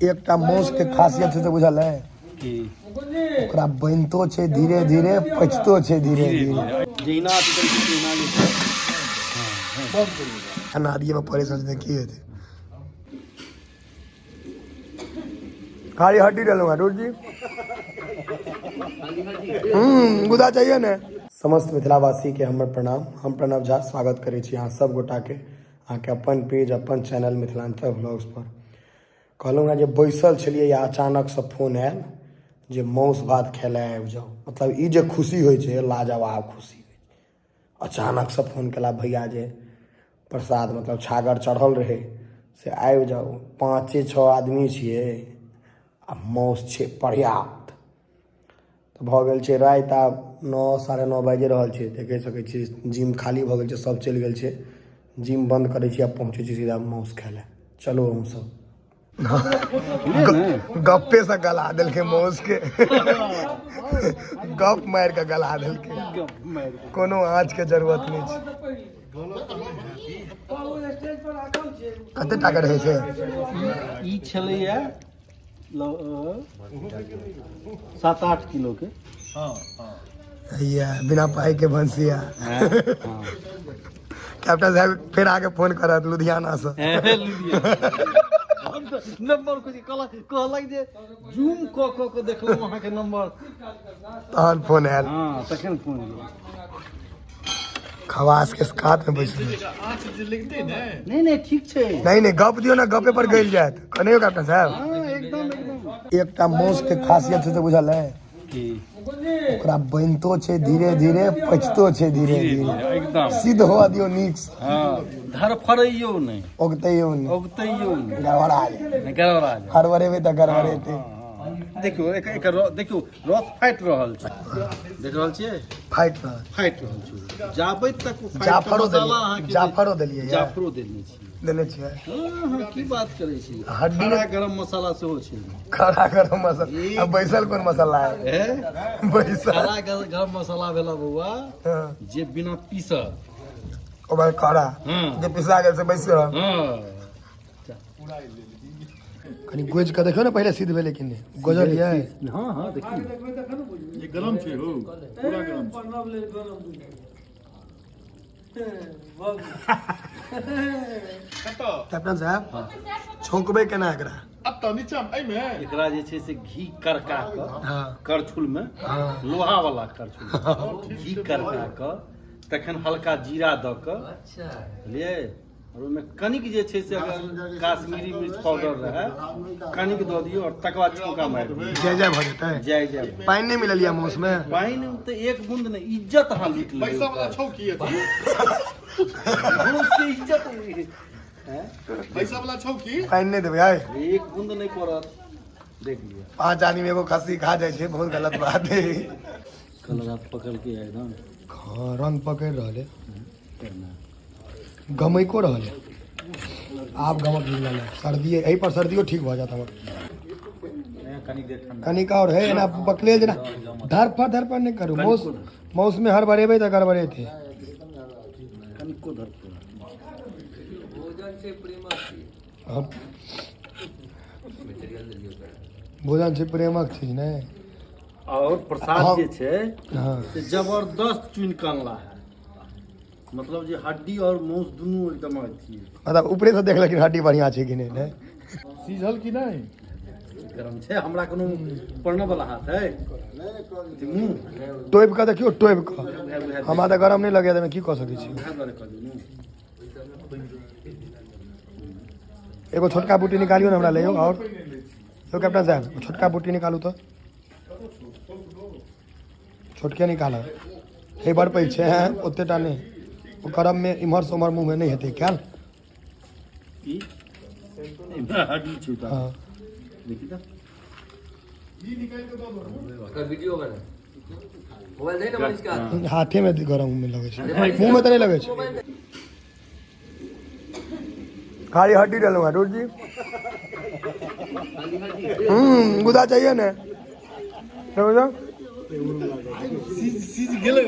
एकटा मांस के खासियत है तो बुझल है कि ओकरा बनतो छै धीरे धीरे पचतो छै धीरे धीरे जहिना अनादिये में परेशान से की हेतै खाली हड्डी डालूंगा दूर जी गुदा चाहिए ने समस्त मिथिलावासी के हमर प्रणाम। हम प्रणव झा स्वागत करै छी अहाँ सब गोटा के अहाँके अपन पेज अपन चैनल मिथिलांचल व्लॉग्स पर। कहलहुँ ना जे बैसल छलियै या अचानक से फोन आयल जे मांस भात खाय लए आबि जाओ। मतलब ई जे खुशी होइ छै लाजवाब खुशी होइ छै। अचानक से फोन केला भैया जे प्रसाद मतलब छागर चढ़ल रहे से आबि जाओ। 5-6 आदमी छियै आ मांस छै पर्याप्त। तऽ भऽ गेल छै राति आब 9-9:30 बाजि रहल छै। देख सकै छी जिम खाली भऽ गेल छै, सब चलि गेल छै। जिम बंद करै छी आ पहुँचै छी सीधा मांस खाय लए। चलो हम सब गप्पे से गला दिलके मांस के गप मार के गला दिलके कोनो आँच के जरूरत नहीं छै। कते टाका रहै छै ई छलैया 7-8 किलो के। भैया बिना पाई के भंसिया कैप्टन साहब फिर आके फोन करत लुधियाना से नंबर को कहलक जे जूम क के देखलहुं अहाँ के नंबर तहन फोन आयल। हां तखन फोन खवास के साथ में बैठ नहीं ठीक छै। नहीं गप दियो ना, गपे पर गइल जात कने कैप्टन साहब। हां एकदम एकटा मांस के खासियत है तो बुझल है कि ओकरा बनतो छै धीरे धीरे पचतो छै धीरे धीरे एकदम सिद्ध हो दियो नीक से। हां धर फरइयो नहीं ओगतैयो नहीं नहीं गड़बड़ा जाए हरवरेबे त गड़बड़ेते। देखियो देखियो रथ फाइट रहल छै, देख रहल छियै फाइट रहल छै। जाबे तक जाफरो देलिए देने छियै। हां की बात करै छी। हड्डी गरम मसाला सेहो छै। खड़ा गरम मसाला अब बैसल कोन मसाला है बैसल खड़ा गरम मसाला भेला बौआ जे बिना पीसल ओ भाई खड़ा जे पिसा गेल से बैसल। कनी गोज के देखो ना पहले सिद्ध भेले कि नहीं गोजल है। हां देखिए ये गरम छै हो पूरा गरम कैप्टन साहब छौंकबे केना एकरा अब तो नीचा में एमे एकरा जे छै से घी करका के हां करछुल में लोहा वाला करछुल घी करका के तखन हल्का जीरा द के बुझलिए और ओमे कनिक जे छै से अगर काश्मीरी मिर्च पाउडर रहे कनिक दऽ दियौ और तक बाद छौंका मारि दियौ। जय भ जेतै। जय पानी नहीं मिललिया मांस में पानी तो एक बूंद नहीं इज्जत अहाँ लूट लेबै। पैसा वाला छौकी है मांस के इज्जत हैं पैसा वाला छौकी पानी नहीं देबै आय एक बूंद नहीं पड़त। देख लिया 5 आदमी एगो खस्सी खा जाए छै बहुत गलत बात है। कल रात पकड़ के एकदम रंग पकड़ रहले गमैको रहले आब गमक मिलल है। सर्दी एही पर सर्दियो ठीक भ जात हमर कनिक और है ना पकले जना धर पर नहीं करू मौस में हर बरेबे त गड़बड़े थे। कनिको धर भोजन से प्रेमक चीज ने और प्रसाद जे छै हाँ से जबरदस्त चुन कानला है। मतलब जे हड्डी और मांस दुनू एकदम अथी है। मतलब ऊपरे से देख लेकिन हड्डी बढ़िया छै कि नहीं ने सीझल कि नहीं गरम छै हमरा कोनो पड़ने वाला हाथ है मुंह टोइब के देखियो टोइब के हमरा त गरम नहीं लगे त मैं की कह सकै छी। एगो छोटका बूटी निकालियो ना हमरा ले और तो कैप्टन साहब छोटका बूटी निकालू तो छोटके निकाल हे बड़ पैघ छै हैं ओते टा नहीं ओ गरम में इम्हर से उम्हर मुंह में नहीं हेतै क्या हड्डी छै त हां देखि त ये निकाल के दो अगर वीडियो बने मोबाइल दे ना इसका हाथे में गरम में लगे छै मुंह में तो नहीं लगे छै। खाली हड्डी डालूंगा दूर जी गुदा चाहिए ना समझो सीज गेलै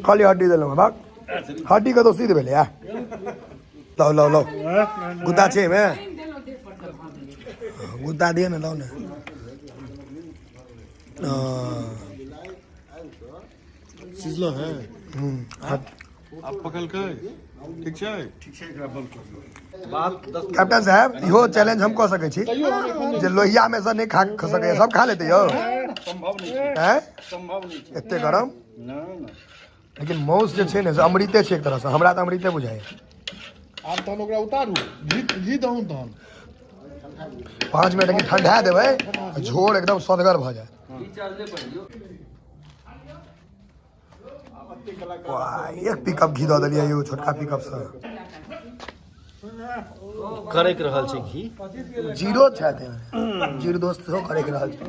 खाली हड्डी दिलूंगा भाग हड्डी का तो सीध भेले लाओ लाओ लाओ गुद्दा छे में गुद्दा दिए ना लाओ ना सिजलो है हाँ। आप पकड़ के ठीक छै बात 10 कैप्टन साहब इहो चैलेंज हम कऽ सकै छी जे लोहिया में से नहीं खा सकै सब खा लेते यौ संभव नहीं छै हैं संभव नहीं छै एते गरम ना ना लेकिन मौस जे छै ने से अमृते छै एक तरह से हमरा तऽ अमृते बुझाय आब तहन ओकरा उतारू घी दहूँ तहन 5 मिनट की ठंडा देबै झोर एकदम सदगर भऽ जाय रिचार्ज ले पड़ियो वाह एक पिकअप घी दऽ देलियै यौ छोटका पिकअप से करे के रहल छै घी जीरो छै जीरो दोस्त सेहो करे के रहल छै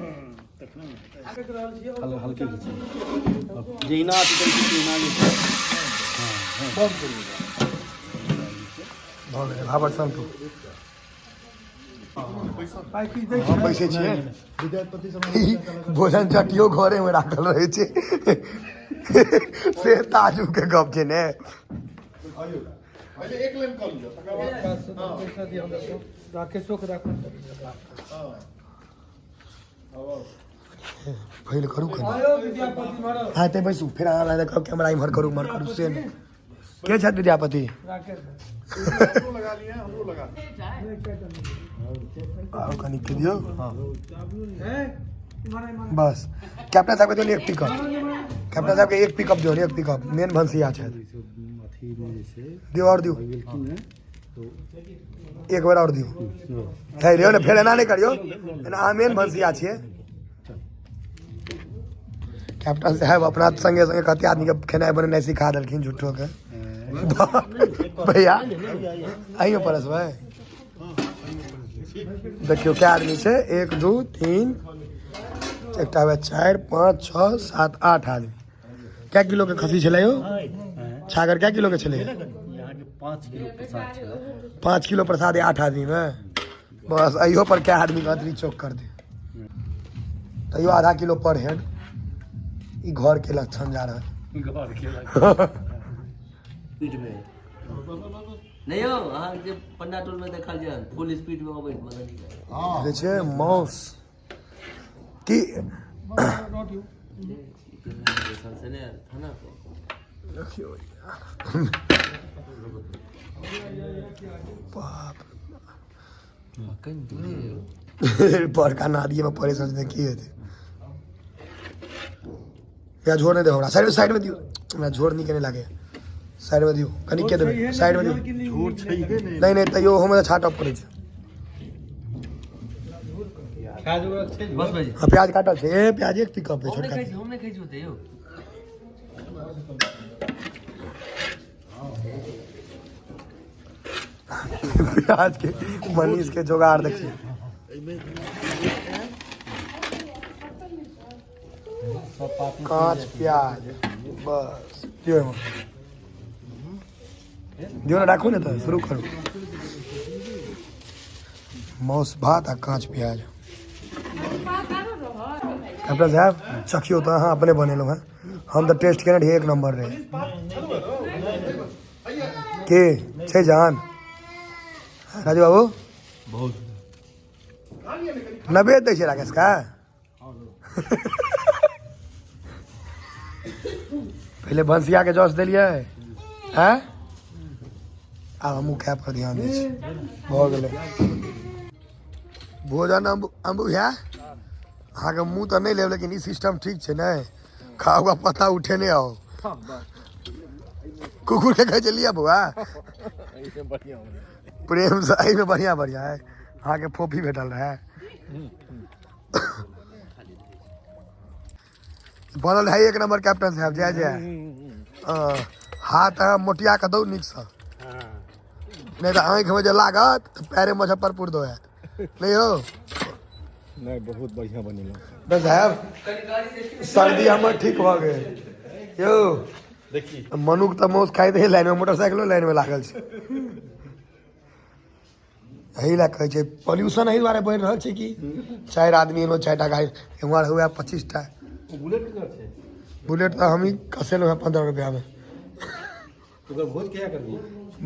हल्के घी छै जहिना चिकन की जहिना जे छै भऽ गेलै भाबर सन तू हम बैसे छियै भोजन चटियो घरे में राखल रहै छै से ताजू के गप छै ने पहले एक लाइन कर लियो तकर बाद पैसा दियो राकेशो के राखू पहले करू कनी हाँ ते बैसू फिर अहाँ लगे कहब कैमरा इम्हर करू उम्हर करू से नहीं के छथि विद्यापति हमरो लगा लिए हमरो लगा आओ कनी के दियो बस कैप्टन साहब के दियो एक पिकअप कैप्टन साहब के एक पिकअप दियो एक पिकअप मेन भंसिया छै दियो और दियो एक बार और दियो है लियो ने फेर एना नहीं करियो एना अहाँ मेन भंसिया छियै कैप्टन साहब अपना संगे संगे कते आदमी के खेनाइ बनेनाइ सिखा देलखिन झूठो के भैया आइयो परसबै देखियो क्या आदमी छै 1 2 3 एकटा 4 5 6 7 8 आदमी क्या किलो के खस्सी छलै यौ छागर क्या किलो के छलै यहाँ के 5 किलो प्रसाद छै 5 किलो प्रसाद 8 आदमी में बस अइयो पर क्या आदमी के अतरी चौक कर दे तैयो आधा किलो पर हेड ई घर के लक्षण जा रहा है घर के पीठ में नहीं हो अहाँ जे पन्ना टोल में देखल जाय फुल स्पीड में अबै मजा नहीं हां जे छै माउस की से ने थाना को देखियो बाप कहीं बड़का नादिये में परेशान से की हेतै या झोर नहीं दे हमरा साइड में दियो हमरा झोर नहीं केने लागे साइड में दियो कनी के देबै साइड में दियो झूठ छै हे नहीं नहीं तैयो हम छाटब पड़ै छै खाज जरूरत छै बस भाई हाँ प्याज काटल छै ए प्याज एक पिकअप है छोटका हमने कहीं होते हो प्याज के मनीष के जोगाड़ देखिए कांच प्याज बस दियो दियो ना राखू ना तो शुरू करू मौस भात आ कांच प्याज कैप्टन साहब चखियो तो अहाँ अपने बनेलहुँ हैं हम तो टेस्ट केने रहिए 1 नंबर रहे के छै जान राजू बाबू बहुत 90 दै छै राकेश का पहले भंसिया के जस दिलियै हैं आब हमहूँ खाय पर ध्यान दै छी भऽ गेलै भोजन अम्बू है अहाँके मुँह तऽ नहीं लेब लेकिन ई सिस्टम ठीक छै ने खाओ का पता उठे नहीं आओ कुकुर के कहै छै लिया बौआ प्रेम से एहि में बढ़िया बढ़िया है अहाँके फोफी भेटल रहे बनल है 1 नंबर कैप्टन साहब जय जय हाथ मोटिया के दौ नीक से नहीं तो आँख में जे लागत तो पैरे मुजफ्फरपुर दो नहीं हो नहीं बहुत बढ़िया बनेलो बस साहब सर्दी हमर ठीक भ गेल यौ देखी मनुख तऽ मौस खाइत है लाइन में मोटरसाइकिलो लाइन में लागल छै यही लए कहै छै पॉल्यूशन एहि दुआरे बढ़ि रहल छै कि 4 आदमी एनो 4टा गाड़ी एम्हर हुए 25टा बुलेट कर छै बुलेट तो हम ही कसेलहुँ हैं 15 रुपया में तो भोज क्या करबी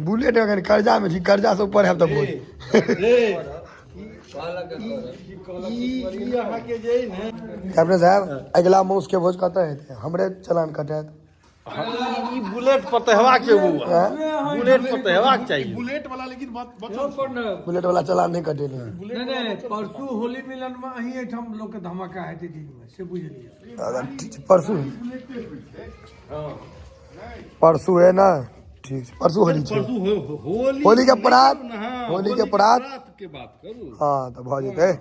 बुलेट अगर कर्जा में छी, कर्जा से ऊपर है तो बोल रे ई अहाँ के जे है ने कैप्टन साहब अगला मौस के भोज कतऽ हेतै, हमरे चलान कटत। ई बुलेट पर तो हेबाक छै बउआ, बुलेट पर तो हेबाक चाहिए। बुलेट वाला लेकिन बात बुलेट वाला चलान नहीं कटेले। नहीं परसू होली मिलन में अहीं एठाम लोग के धमाका हेतै दिन में, से बुझलिए। अगर ठीक छै, परसू है ना, ठीक छै, परसू होली छै, होली होली के परात, हाँ, होली के परात के बात करू। हाँ तो भऽ जेतै।